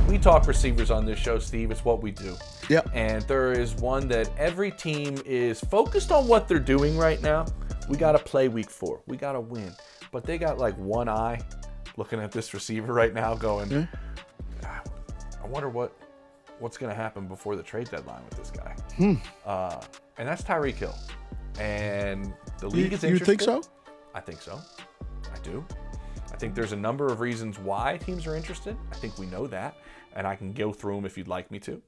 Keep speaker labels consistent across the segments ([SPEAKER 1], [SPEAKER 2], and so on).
[SPEAKER 1] We talk receivers on this show, Steve. It's what we do.
[SPEAKER 2] Yep.
[SPEAKER 1] And there is one that every team is focused on what they're doing right now. We got to play week 4. We got to win. But they got like one eye looking at this receiver right now going, I wonder what's going to happen before the trade deadline with this guy. And that's Tyreek Hill. And the league is interested.
[SPEAKER 2] You think so?
[SPEAKER 1] I think so. I do. I think there's a number of reasons why teams are interested. I think we know that. And I can go through them if you'd like me to.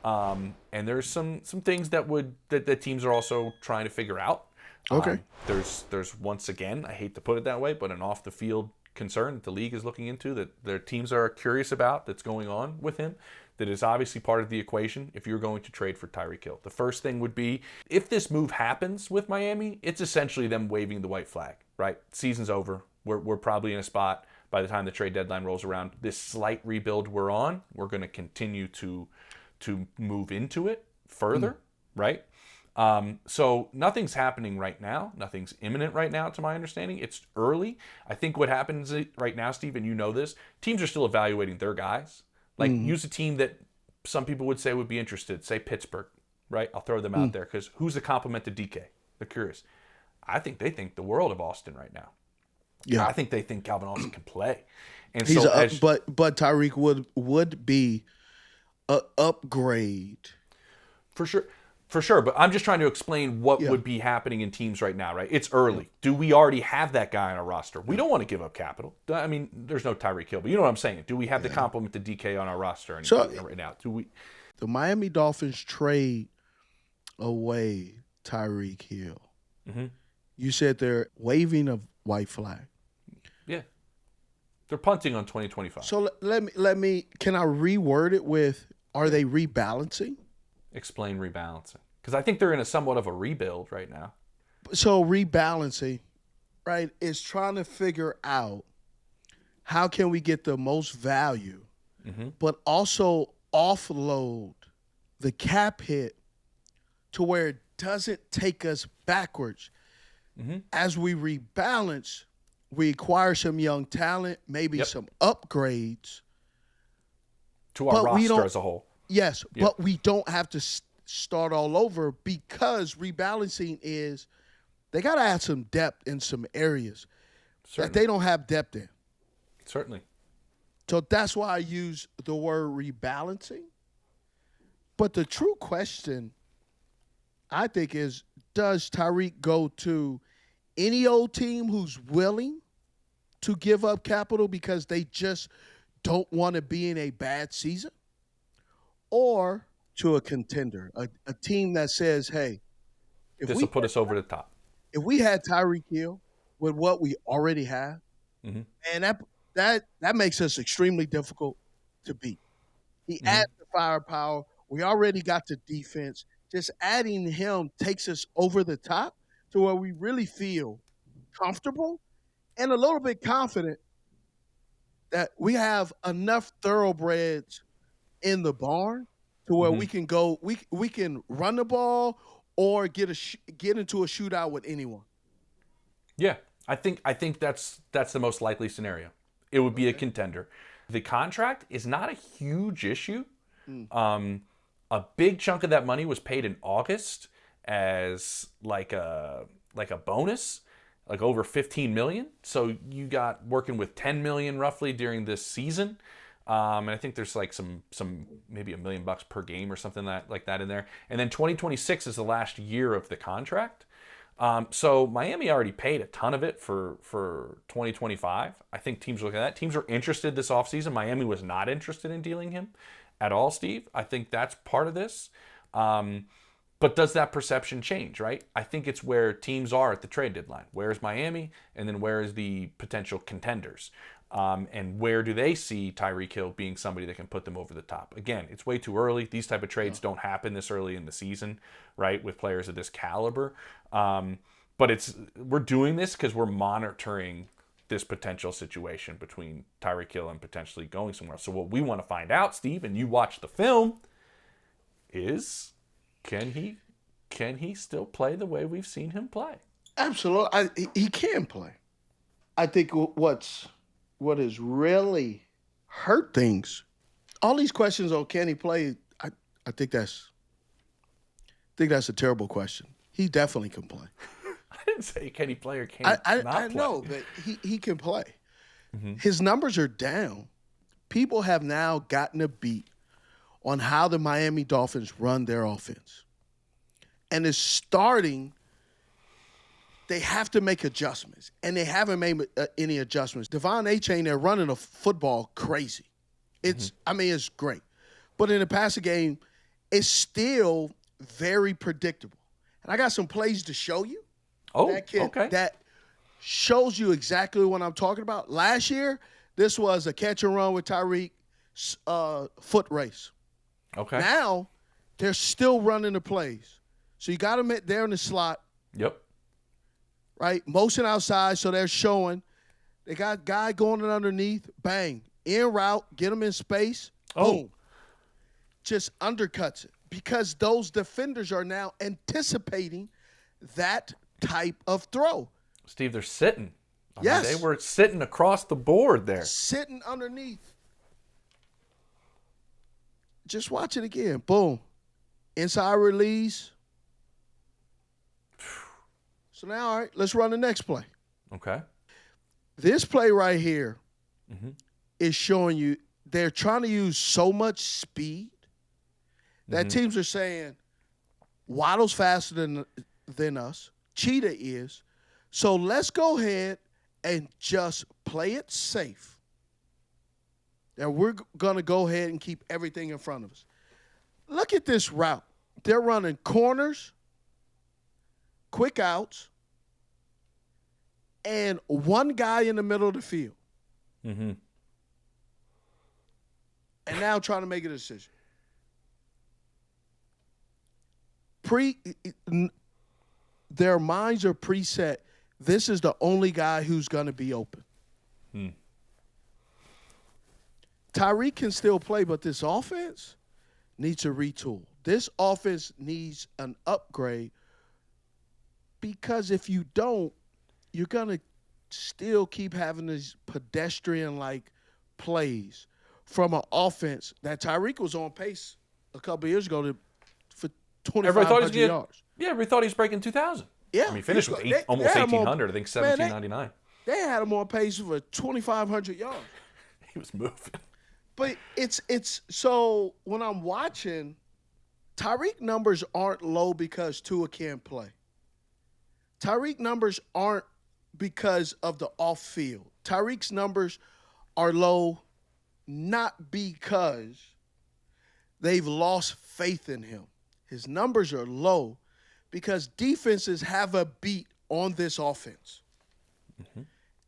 [SPEAKER 1] And there's some things that teams are also trying to figure out.
[SPEAKER 2] Okay.
[SPEAKER 1] There's once again, I hate to put it that way, but an off the field concern that the league is looking into, that their teams are curious about, that's going on with him, that is obviously part of the equation if you're going to trade for Tyreek Hill. The first thing would be, if this move happens with Miami, it's essentially them waving the white flag, right? Season's over. We're probably in a spot by the time the trade deadline rolls around. This slight rebuild we're on, we're going to continue to move into it further, right? So nothing's happening right now. Nothing's imminent right now, to my understanding. It's early. I think what happens right now, Steve, and you know this, teams are still evaluating their guys. Like, use a team that some people would say would be interested, say Pittsburgh, right? I'll throw them out there because who's the complement to DK? They're curious. I think they think the world of Austin right now.
[SPEAKER 2] Yeah,
[SPEAKER 1] I think they think Calvin Austin can play. And
[SPEAKER 2] he's
[SPEAKER 1] so,
[SPEAKER 2] but Tyreek would be an upgrade
[SPEAKER 1] for sure. For sure, but I'm just trying to explain what would be happening in teams right now, right? It's early. Do we already have that guy on our roster? We don't want to give up capital. I mean, there's no Tyreek Hill, but you know what I'm saying. Do we have the complement to DK on our roster right now? Do we?
[SPEAKER 2] The Miami Dolphins trade away Tyreek Hill. You said they're waving a white flag.
[SPEAKER 1] Yeah. They're punting on 2025.
[SPEAKER 2] So let me can I reword it with, are they rebalancing?
[SPEAKER 1] Explain rebalancing, because I think they're in a somewhat of a rebuild right now.
[SPEAKER 2] So rebalancing, right, is trying to figure out how can we get the most value, but also offload the cap hit to where it doesn't take us backwards. As we rebalance, we acquire some young talent, maybe some upgrades
[SPEAKER 1] to our roster as a whole.
[SPEAKER 2] Yes, but we don't have to start all over, because rebalancing is they got to add some depth in some areas that they don't have depth in.
[SPEAKER 1] Certainly.
[SPEAKER 2] So that's why I use the word rebalancing. But the true question, I think, is, does Tyreek go to any old team who's willing to give up capital because they just don't want to be in a bad season? Or to a contender, a team that says, hey,
[SPEAKER 1] this will put us over the top.
[SPEAKER 2] If we had Tyreek Hill with what we already have, and that makes us extremely difficult to beat. He adds the firepower. We already got the defense. Just adding him takes us over the top to where we really feel comfortable and a little bit confident that we have enough thoroughbreds in the barn to where we can go, we can run the ball or get into a shootout with anyone. Yeah,
[SPEAKER 1] I think that's the most likely scenario. It would be a contender. The contract is not a huge issue. A big chunk of that money was paid in August as like a bonus, like over $15 million. So you got working with $10 million roughly during this season. And I think there's like some maybe $1 million per game or something like that in there. And then 2026 is the last year of the contract. So Miami already paid a ton of it for 2025. I think teams look at that. Teams are interested this offseason. Miami was not interested in dealing him at all, Steve. I think that's part of this. But does that perception change, right? I think it's where teams are at the trade deadline. Where's Miami? And then where is the potential contenders? And where do they see Tyreek Hill being somebody that can put them over the top? Again, it's way too early. These type of trades don't happen this early in the season, right, with players of this caliber. But we're doing this because we're monitoring this potential situation between Tyreek Hill and potentially going somewhere. So what we want to find out, Steve, and you watch the film, is can he still play the way we've seen him play?
[SPEAKER 2] Absolutely. He can play. I think what has really hurt things all these questions on can he play? I think that's a terrible question. He definitely can play.
[SPEAKER 1] I didn't say can he play or can he not
[SPEAKER 2] I
[SPEAKER 1] play.
[SPEAKER 2] know, but he can play.
[SPEAKER 1] Mm-hmm.
[SPEAKER 2] His numbers are down. People have now gotten a beat on how the Miami Dolphins run their offense. And it's starting, they have to make adjustments. And they haven't made any adjustments. Devon Achane, they're running a football crazy. It's great. But in the passing game, it's still very predictable. And I got some plays to show you.
[SPEAKER 1] Okay.
[SPEAKER 2] That shows you exactly what I'm talking about. Last year, this was a catch and run with Tyreek foot race.
[SPEAKER 1] Okay.
[SPEAKER 2] Now, they're still running the plays. So you got them there in the slot.
[SPEAKER 1] Yep.
[SPEAKER 2] Right? Motion outside, so they're showing. They got guy going underneath. Bang. In route. Get them in space. Boom. Just undercuts it. Because those defenders are now anticipating that type of throw.
[SPEAKER 1] Steve, they're sitting.
[SPEAKER 2] Yes.
[SPEAKER 1] They were sitting across the board there.
[SPEAKER 2] Sitting underneath. Just watch it again. Boom. Inside release. So now, all right, let's run the next play.
[SPEAKER 1] Okay.
[SPEAKER 2] This play right here is showing you they're trying to use so much speed that teams are saying, Waddle's faster than us. Cheetah is. So let's go ahead and just play it safe. Now we're going to go ahead and keep everything in front of us. Look at this route. They're running corners, quick outs, and one guy in the middle of the field.
[SPEAKER 1] Mm-hmm.
[SPEAKER 2] And now trying to make a decision. Their minds are preset. This is the only guy who's going to be open. Tyreek can still play, but this offense needs a retool. This offense needs an upgrade because if you don't, you're going to still keep having these pedestrian-like plays from an offense that Tyreek was on pace a couple of years ago for 2,500 yards.
[SPEAKER 1] Yeah, everybody thought he was breaking 2,000.
[SPEAKER 2] Yeah.
[SPEAKER 1] I mean, he finished with almost 1,800, I think 1,799.
[SPEAKER 2] They had him on pace for 2,500 yards.
[SPEAKER 1] He was moving.
[SPEAKER 2] But it's so when I'm watching, Tyreek numbers aren't low because Tua can't play. Tyreek numbers aren't because of the off field. Tyreek's numbers are low not because they've lost faith in him. His numbers are low because defenses have a beat on this offense.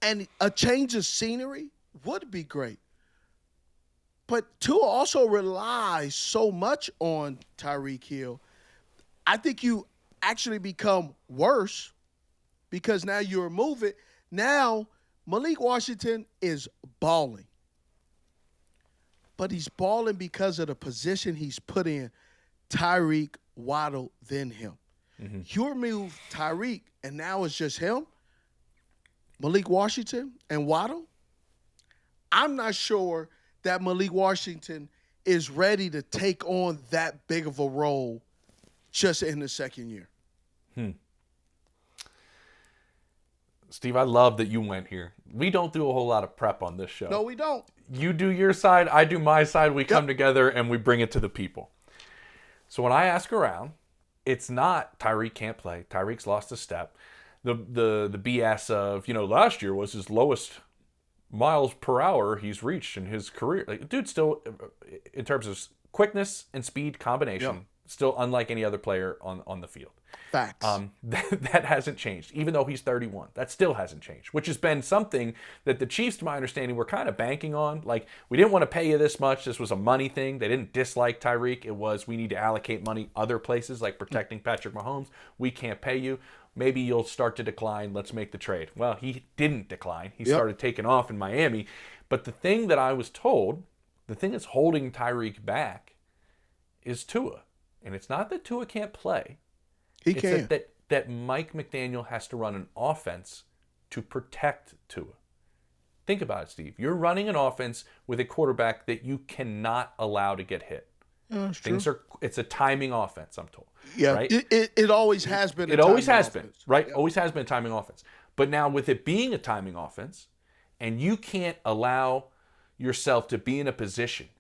[SPEAKER 2] And a change of scenery would be great. But Tua also relies so much on Tyreek Hill. I think you actually become worse because now you remove it. Now Malik Washington is balling. But he's balling because of the position he's put in Tyreek, Waddle, then him. You remove Tyreek, and now it's just him, Malik Washington, and Waddle. I'm not sure that Malik Washington is ready to take on that big of a role just in the second year.
[SPEAKER 1] Steve, I love that you went here. We don't do a whole lot of prep on this show.
[SPEAKER 2] No, we don't.
[SPEAKER 1] You do your side, I do my side. We come together and we bring it to the people. So when I ask around, it's not Tyreek can't play. Tyreek's lost a step. The BS of, last year was his lowest miles per hour he's reached in his career. Like, dude, still, in terms of quickness and speed combination, still unlike any other player on the field.
[SPEAKER 2] Facts.
[SPEAKER 1] That hasn't changed, even though he's 31. That still hasn't changed, which has been something that the Chiefs, to my understanding, were kind of banking on. Like, we didn't want to pay you this much. This was a money thing. They didn't dislike Tyreek. It was, we need to allocate money other places, like protecting Patrick Mahomes. We can't pay you. Maybe you'll start to decline. Let's make the trade. Well, he didn't decline. He started taking off in Miami. But the thing that I was told, the thing that's holding Tyreek back is Tua. And it's not that Tua can't play.
[SPEAKER 2] He can.
[SPEAKER 1] That Mike McDaniel has to run an offense to protect Tua. Think about it, Steve. You're running an offense with a quarterback that you cannot allow to get hit.
[SPEAKER 2] That's true.
[SPEAKER 1] It's a timing offense, I'm told.
[SPEAKER 2] Yeah,
[SPEAKER 1] right?
[SPEAKER 2] it always has been.
[SPEAKER 1] It always has been,
[SPEAKER 2] offense.
[SPEAKER 1] right?
[SPEAKER 2] Yeah.
[SPEAKER 1] Always has been a timing offense. But now with it being a timing offense, and you can't allow yourself to be in a position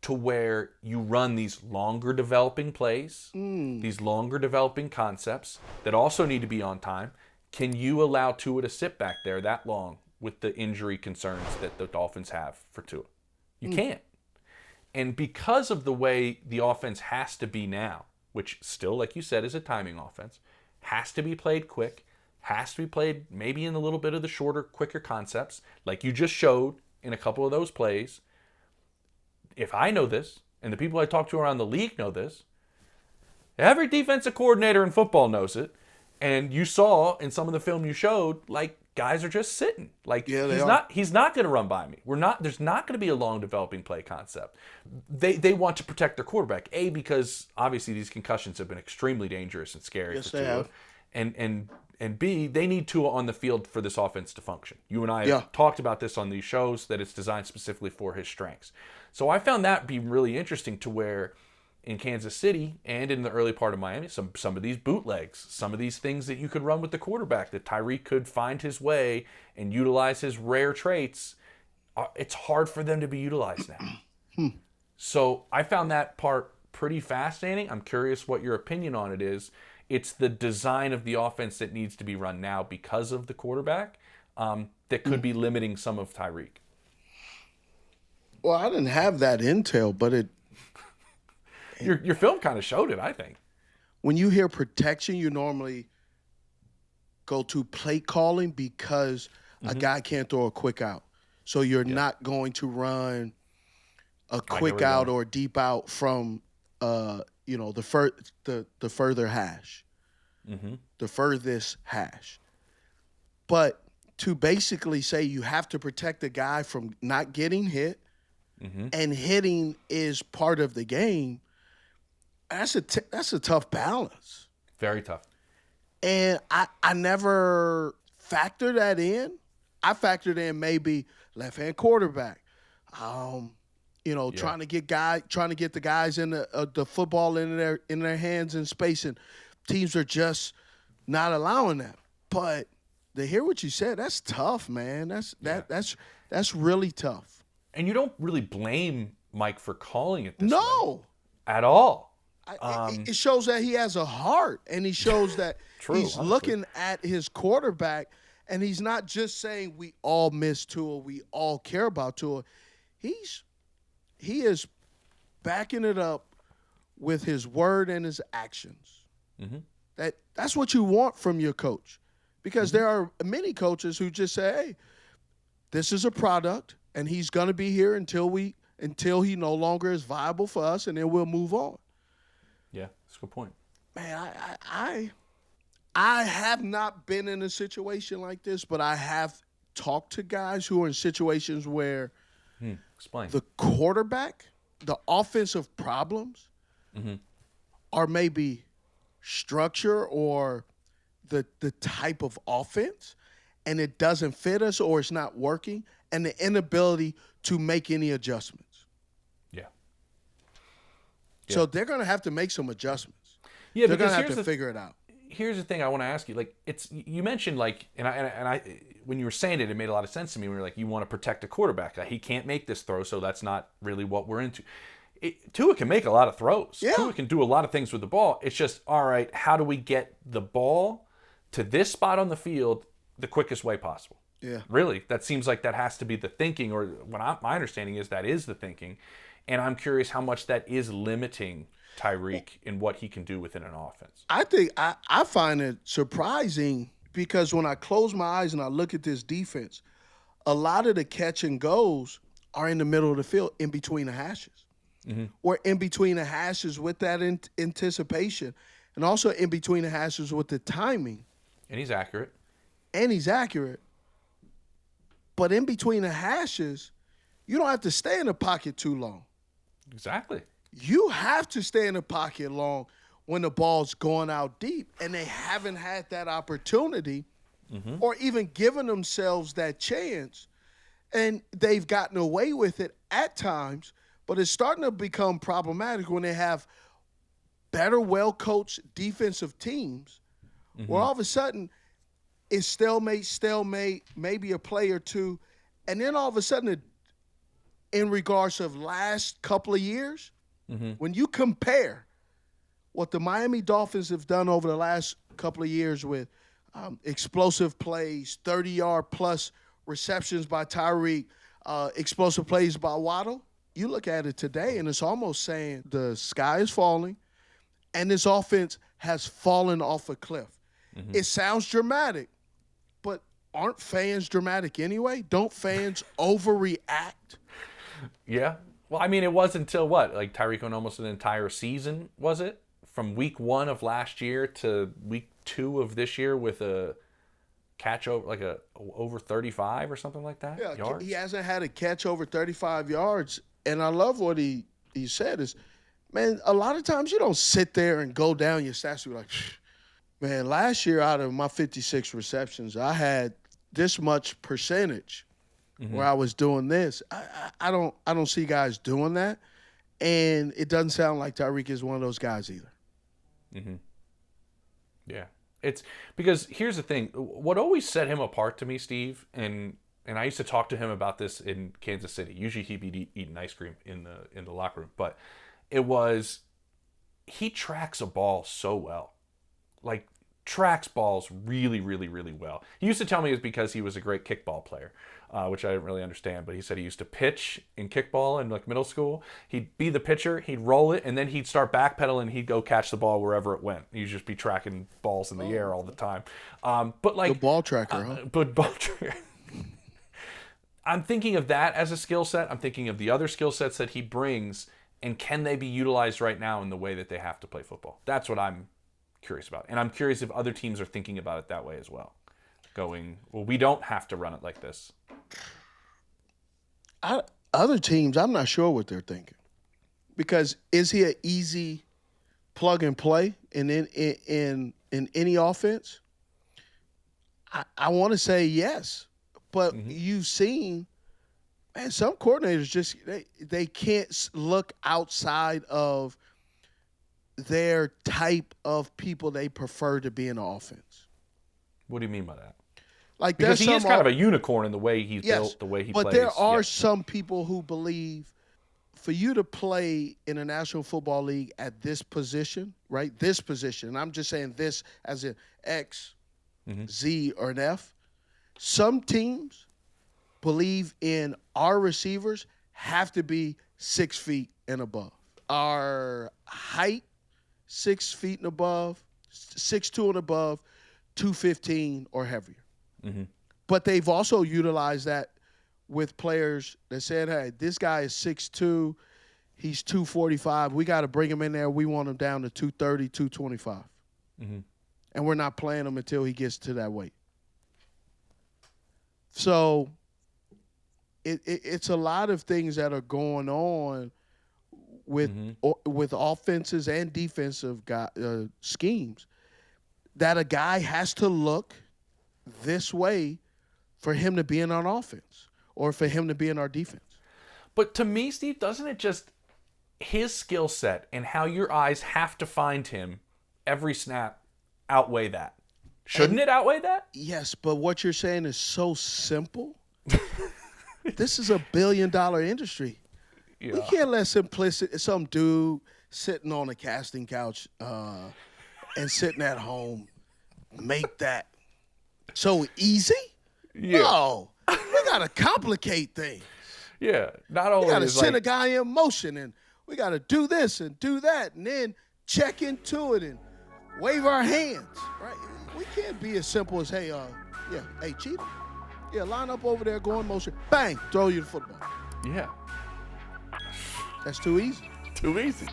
[SPEAKER 1] to where you run these longer developing plays, these longer developing concepts that also need to be on time. Can you allow Tua to sit back there that long with the injury concerns that the Dolphins have for Tua? You can't. And because of the way the offense has to be now, which still, like you said, is a timing offense, has to be played quick, has to be played maybe in a little bit of the shorter, quicker concepts, like you just showed in a couple of those plays. If I know this, and the people I talk to around the league know this, every defensive coordinator in football knows it. And you saw in some of the film you showed, like, guys are just sitting. Like, he's not going to run by me. There's not going to be a long developing play concept. They want to protect their quarterback. A, because obviously these concussions have been extremely dangerous and scary for Tua. And B, they need Tua on the field for this offense to function. You and I have talked about this on these shows, that it's designed specifically for his strengths. So I found that be really interesting, to where in Kansas City and in the early part of Miami, some of these bootlegs, some of these things that you could run with the quarterback, that Tyreek could find his way and utilize his rare traits, it's hard for them to be utilized now. So I found that part pretty fascinating. I'm curious what your opinion on it is. It's the design of the offense that needs to be run now because of the quarterback that could be limiting some of Tyreek.
[SPEAKER 2] Well, I didn't have that intel, but
[SPEAKER 1] your film kind of showed it, I think.
[SPEAKER 2] When you hear protection, you normally go to play calling, because a guy can't throw a quick out. So you're not going to run a quick out or deep out from the further hash, the furthest hash. But to basically say you have to protect the guy from not getting hit, and hitting is part of the game, that's a tough balance.
[SPEAKER 1] Very tough.
[SPEAKER 2] And I never factored that in. I factored in maybe left-hand quarterback, trying to get the guys in the football in their hands and space, and teams are just not allowing that. But to hear what you said, that's tough, man. That's really tough.
[SPEAKER 1] And you don't really blame Mike for calling it this
[SPEAKER 2] way.
[SPEAKER 1] At all.
[SPEAKER 2] It shows that he has a heart, and he shows that he's looking at his quarterback, and he's not just saying we all miss Tua, we all care about Tua. He is backing it up with his word and his actions. That's what you want from your coach, because there are many coaches who just say, hey, this is a product, and he's going to be here until he no longer is viable for us, and then we'll move on.
[SPEAKER 1] Yeah, that's a good point.
[SPEAKER 2] Man, I have not been in a situation like this, but I have talked to guys who are in situations where the quarterback, the offensive problems are maybe structure or the type of offense, and it doesn't fit us or it's not working, and the inability to make any adjustments.
[SPEAKER 1] Yeah.
[SPEAKER 2] So they're going to have to make some adjustments.
[SPEAKER 1] Yeah,
[SPEAKER 2] they're going to have to figure it out.
[SPEAKER 1] Here's the thing I want to ask you. Like, you mentioned, like, and I when you were saying it made a lot of sense to me. We were like, you want to protect a quarterback. He can't make this throw, so that's not really what we're into. Tua can make a lot of throws.
[SPEAKER 2] Yeah.
[SPEAKER 1] Tua can do a lot of things with the ball. It's just, all right, how do we get the ball to this spot on the field the quickest way possible?
[SPEAKER 2] Yeah.
[SPEAKER 1] Really, that seems like that has to be the thinking, or my understanding is that is the thinking. And I'm curious how much that is limiting Tyreek in what he can do within an offense.
[SPEAKER 2] I think I find it surprising, because when I close my eyes and I look at this defense, a lot of the catch and goes are in the middle of the field, in between the hashes. Or in between the hashes with that anticipation, and also in between the hashes with the timing.
[SPEAKER 1] And he's accurate.
[SPEAKER 2] But in between the hashes, you don't have to stay in the pocket too long.
[SPEAKER 1] Exactly.
[SPEAKER 2] You have to stay in the pocket long when the ball's going out deep, and they haven't had that opportunity or even given themselves that chance. And they've gotten away with it at times, but it's starting to become problematic when they have better, well-coached defensive teams where all of a sudden it's stalemate, maybe a play or two, and then all of a sudden, in regards of last couple of years, when you compare what the Miami Dolphins have done over the last couple of years with explosive plays, 30-yard plus receptions by Tyreek, explosive plays by Waddle, you look at it today and it's almost saying the sky is falling and this offense has fallen off a cliff. It sounds dramatic, but aren't fans dramatic anyway? Don't fans overreact?
[SPEAKER 1] Yeah. Well, I mean, it was until what? Like Tyreek went almost an entire season, was it? From week 1 of last year to week 2 of this year with a catch over like over 35 or something like that.
[SPEAKER 2] Yeah,
[SPEAKER 1] yards?
[SPEAKER 2] He hasn't had a catch over 35 yards. And I love what he said is, man, a lot of times you don't sit there and go down your stats and be like, man, last year out of my 56 receptions, I had this much percentage where I was doing this. I don't see guys doing that. And it doesn't sound like Tyreek is one of those guys either.
[SPEAKER 1] Yeah. It's because here's the thing. What always set him apart to me, Steve, and I used to talk to him about this in Kansas City. Usually he'd be eating ice cream in the locker room, but it was he tracks a ball so well. Like tracks balls really, really, really well. He used to tell me it's because he was a great kickball player, which I didn't really understand. But he said he used to pitch in kickball in like middle school. He'd be the pitcher, he'd roll it, and then he'd start backpedaling. He'd go catch the ball wherever it went. He'd just be tracking balls in the air all the time. But like
[SPEAKER 2] the ball tracker, huh?
[SPEAKER 1] But ball tracker. I'm thinking of that as a skill set. I'm thinking of the other skill sets that he brings, and can they be utilized right now in the way that they have to play football? That's what I'm curious about. And I'm curious if other teams are thinking about it that way as well. Going, well, we don't have to run it like this.
[SPEAKER 2] Other teams, I'm not sure what they're thinking. Because is he an easy plug and play in any offense? I want to say yes. But you've seen, man, some coordinators just they can't look outside of their type of people they prefer to be in the offense.
[SPEAKER 1] What do you mean by that?
[SPEAKER 2] Like
[SPEAKER 1] because he is kind of a unicorn in the way he's built, the way he plays.
[SPEAKER 2] But there are some people who believe for you to play in a National Football League at this position, right? This position, and I'm just saying this as an X, Z, or an F. Some teams believe in our receivers have to be 6 feet and above. Our height, 6 feet and above, 6'2" and above, 215 or heavier. But they've also utilized that with players that said, hey, this guy is 6'2", he's 245. We got to bring him in there. We want him down to 230, 225. And we're not playing him until he gets to that weight. So it's a lot of things that are going on with offenses and defensive schemes that a guy has to look this way for him to be in our offense or for him to be in our defense.
[SPEAKER 1] But to me, Steve, doesn't it just his skill set and how your eyes have to find him every snap outweigh that? Shouldn't it outweigh that?
[SPEAKER 2] Yes, but what you're saying is so simple. This is a $1 billion industry. Yeah. We can't let some dude sitting on a casting couch and sitting at home make that so easy.
[SPEAKER 1] Yeah.
[SPEAKER 2] No, we gotta complicate things.
[SPEAKER 1] Yeah, not only
[SPEAKER 2] we gotta send a guy in motion, and we gotta do this and do that, and then check into it and wave our hands. Right? We can't be as simple as hey, Cheetah, line up over there, go in motion, bang, throw you the football.
[SPEAKER 1] Yeah,
[SPEAKER 2] that's too easy.
[SPEAKER 1] Too easy.